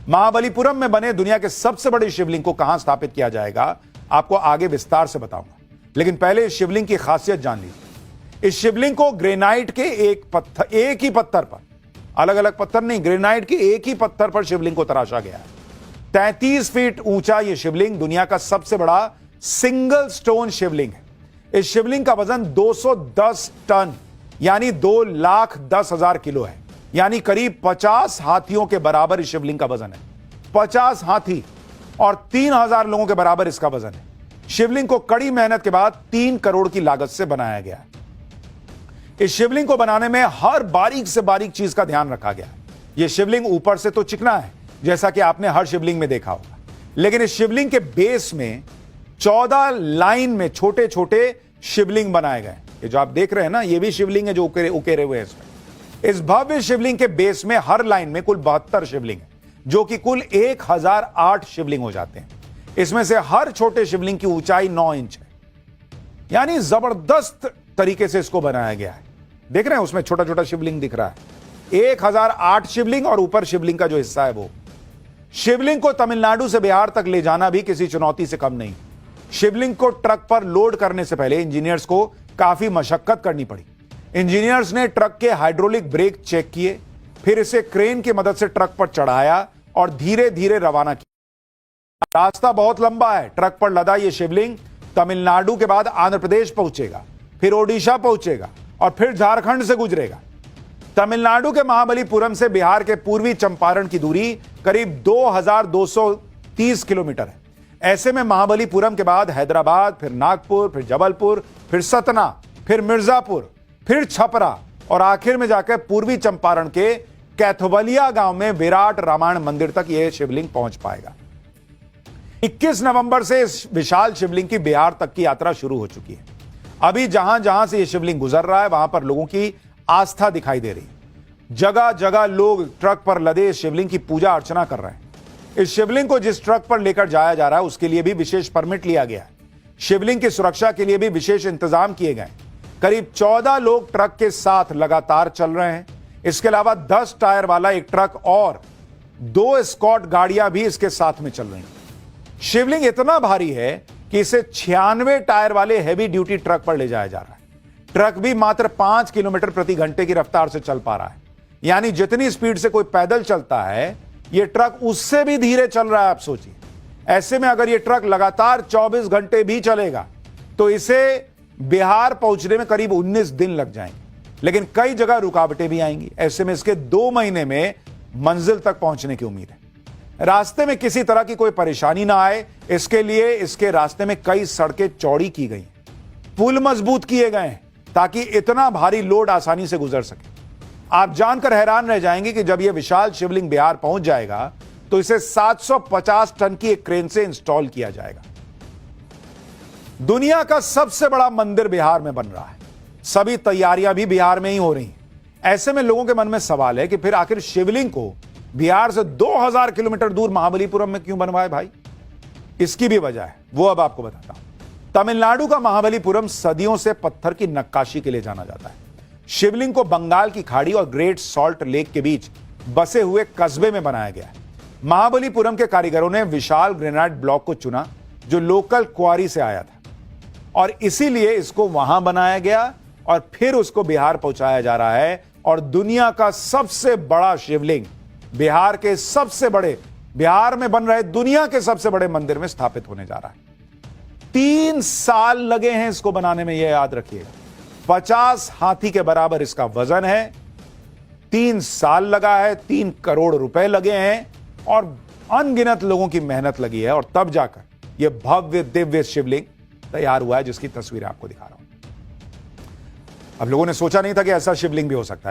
महाबलीपुरम में बने दुनिया के सबसे बड़े शिवलिंग को कहां स्थापित किया जाएगा, आपको आगे विस्तार से बताऊंगा। लेकिन पहले इस शिवलिंग की खासियत जान लीजिए। इस शिवलिंग को ग्रेनाइट के एक ही पत्थर पर, अलग अलग पत्थर नहीं, ग्रेनाइट के एक ही पत्थर पर शिवलिंग को तराशा गया है। 33 फीट ऊंचा यह शिवलिंग दुनिया का सबसे बड़ा सिंगल स्टोन शिवलिंग है। इस शिवलिंग का वजन 210 टन यानी 2,10,000 किलो है, यानी करीब 50 हाथियों के बराबर इस शिवलिंग का वजन है। 50 हाथी और 3,000 लोगों के बराबर इसका वजन है। शिवलिंग को कड़ी मेहनत के बाद 3 करोड़ की लागत से बनाया गया है। इस शिवलिंग को बनाने में हर बारीक से बारीक चीज का ध्यान रखा गया है। यह शिवलिंग ऊपर से तो चिकना है, जैसा कि आपने हर शिवलिंग में देखा होगा, लेकिन इस शिवलिंग के बेस में 14 लाइन में छोटे छोटे शिवलिंग बनाए गए। ये जो आप देख रहे हैं ना, ये भी शिवलिंग है जो उकेरे हुए हैं इसमें। इस भव्य शिवलिंग के बेस में हर लाइन में कुल 72 शिवलिंग है, जो कि कुल 1008 शिवलिंग हो जाते हैं। इसमें से हर छोटे शिवलिंग की ऊंचाई 9 इंच है, यानी जबरदस्त तरीके से इसको बनाया गया है। देख रहे हैं उसमें छोटा छोटा शिवलिंग दिख रहा है। 1008 शिवलिंग और ऊपर शिवलिंग का जो हिस्सा है वो। शिवलिंग को तमिलनाडु से बिहार तक ले जाना भी किसी चुनौती से कम नहीं। शिवलिंग को ट्रक पर लोड करने से पहले इंजीनियर्स को काफी मशक्कत करनी पड़ी। इंजीनियर्स ने ट्रक के हाइड्रोलिक ब्रेक चेक किए, फिर इसे क्रेन की मदद से ट्रक पर चढ़ाया और धीरे धीरे रवाना किया। रास्ता बहुत लंबा है। ट्रक पर लदा यह शिवलिंग तमिलनाडु के बाद आंध्र प्रदेश पहुंचेगा, फिर ओडिशा पहुंचेगा और फिर झारखंड से गुजरेगा। तमिलनाडु के महाबलीपुरम से बिहार के पूर्वी चंपारण की दूरी करीब 2230 किलोमीटर है। ऐसे में महाबलीपुरम के बाद हैदराबाद, फिर नागपुर, फिर जबलपुर, फिर सतना, फिर मिर्जापुर, फिर छपरा और आखिर में जाकर पूर्वी चंपारण के कैथोवलिया गांव में विराट रामायण मंदिर तक यह शिवलिंग पहुंच पाएगा। 21 नवंबर से इस विशाल शिवलिंग की बिहार तक की यात्रा शुरू हो चुकी है। अभी जहां जहां से यह शिवलिंग गुजर रहा है, वहां पर लोगों की आस्था दिखाई दे रही है। जगह जगह लोग ट्रक पर लदे इस शिवलिंग की पूजा अर्चना कर रहे हैं। इस शिवलिंग को जिस ट्रक पर लेकर जाया जा रहा है उसके लिए भी विशेष परमिट लिया गया है। शिवलिंग की सुरक्षा के लिए भी विशेष इंतजाम किए गए। करीब 14 लोग ट्रक के साथ लगातार चल रहे हैं। इसके अलावा 10 टायर वाला एक ट्रक और 2 एस्कॉर्ट गाड़ियां भी इसके साथ में चल रही हैं। शिवलिंग इतना भारी है कि इसे 96 टायर वाले हैवी ड्यूटी ट्रक पर ले जाया जा रहा है। ट्रक भी मात्र 5 किलोमीटर प्रति घंटे की रफ्तार से चल पा रहा है, यानी जितनी स्पीड से कोई पैदल चलता है यह ट्रक उससे भी धीरे चल रहा है। आप सोचिए, ऐसे में अगर यह ट्रक लगातार 24 घंटे भी चलेगा तो इसे बिहार पहुंचने में करीब 19 दिन लग जाएंगे, लेकिन कई जगह रुकावटें भी आएंगी। ऐसे में इसके 2 महीने में मंजिल तक पहुंचने की उम्मीद है। रास्ते में किसी तरह की कोई परेशानी ना आए, इसके लिए इसके रास्ते में कई सड़कें चौड़ी की गई, पुल मजबूत किए गए हैं ताकि इतना भारी लोड आसानी से गुजर सके। आप जानकर हैरान रह जाएंगे कि जब यह विशाल शिवलिंग बिहार पहुंच जाएगा तो इसे 750 टन की एक क्रेन से इंस्टॉल किया जाएगा। दुनिया का सबसे बड़ा मंदिर बिहार में बन रहा है। सभी तैयारियां भी बिहार में ही हो रही हैं। ऐसे में लोगों के मन में सवाल है कि फिर आखिर शिवलिंग को बिहार से 2000 किलोमीटर दूर महाबलीपुरम में क्यों बनवाए भाई? इसकी भी वजह है, वो अब आपको बताता हूं। तमिलनाडु का महाबलीपुरम सदियों से पत्थर की नक्काशी के लिए जाना जाता है। शिवलिंग को बंगाल की खाड़ी और ग्रेट सॉल्ट लेक के बीच बसे हुए कस्बे में बनाया गया है। महाबलीपुरम के कारीगरों ने विशाल ग्रेनाइट ब्लॉक को चुना जो लोकल क्वारी से आया था, और इसीलिए इसको वहां बनाया गया और फिर उसको बिहार पहुंचाया जा रहा है। और दुनिया का सबसे बड़ा शिवलिंग बिहार के सबसे बड़े, बिहार में बन रहे दुनिया के सबसे बड़े मंदिर में स्थापित होने जा रहा है। 3 साल लगे हैं इसको बनाने में, यह याद रखिएगा। 50 हाथी के बराबर इसका वजन है। 3 साल लगा है, 3 करोड़ रुपए लगे हैं और अनगिनत लोगों की मेहनत लगी है, और तब जाकर यह भव्य दिव्य शिवलिंग तैयार हुआ है जिसकी तस्वीर आपको दिखा रहा हूं। अब लोगों ने सोचा नहीं था कि ऐसा शिवलिंग भी हो सकता है।